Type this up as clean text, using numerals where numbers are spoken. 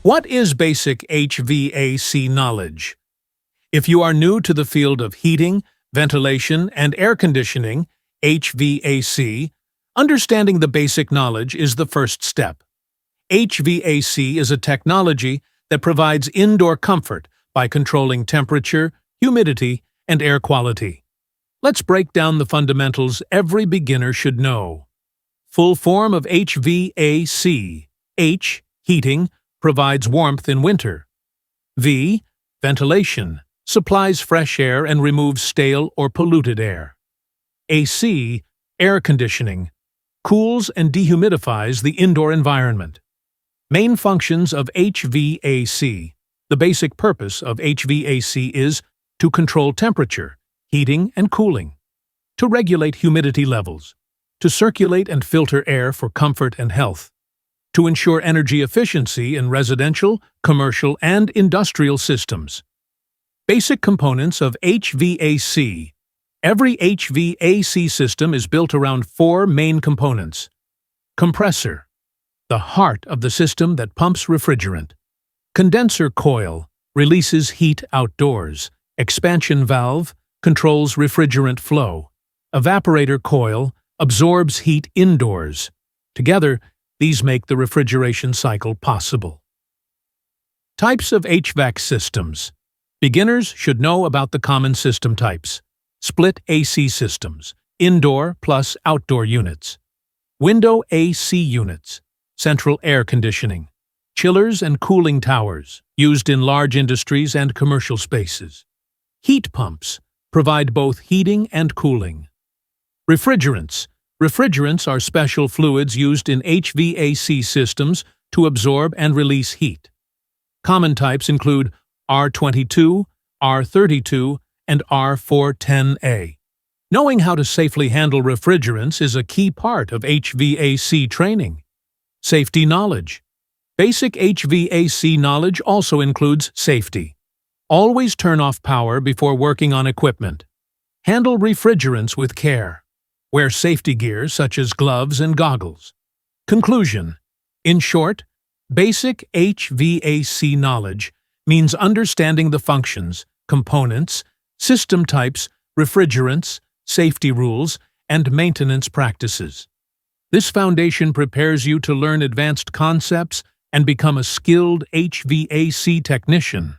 What is basic HVAC knowledge? If you are new to the field of heating, ventilation, and air conditioning, HVAC, understanding the basic knowledge is the first step. HVAC is a technology that provides indoor comfort by controlling temperature, humidity, and air quality. Let's break down the fundamentals every beginner should know. Full form of HVAC. H, heating, provides warmth in winter. V, ventilation, supplies fresh air and removes stale or polluted air. AC, air conditioning, cools and dehumidifies the indoor environment. Main functions of HVAC. The basic purpose of HVAC is to control temperature, heating and cooling, to regulate humidity levels, to circulate and filter air for comfort and health, to ensure energy efficiency in residential, commercial, and industrial systems. Basic components of HVAC. Every HVAC system is built around four main components. Compressor, the heart of the system that pumps refrigerant. Condenser coil, releases heat outdoors. Expansion valve, controls refrigerant flow. Evaporator coil, absorbs heat indoors. Together, these make the refrigeration cycle possible. Types of HVAC systems. Beginners should know about the common system types. Split AC systems, indoor plus outdoor units. Window AC units, central air conditioning. Chillers and cooling towers, used in large industries and commercial spaces. Heat pumps, provide both heating and cooling. Refrigerants. Refrigerants are special fluids used in HVAC systems to absorb and release heat. Common types include R22, R32, and R410A. Knowing how to safely handle refrigerants is a key part of HVAC training. Safety knowledge. Basic HVAC knowledge also includes safety. Always turn off power before working on equipment. Handle refrigerants with care. Wear safety gear such as gloves and goggles. Conclusion. In short, basic HVAC knowledge means understanding the functions, components, system types, refrigerants, safety rules, and maintenance practices. This foundation prepares you to learn advanced concepts and become a skilled HVAC technician.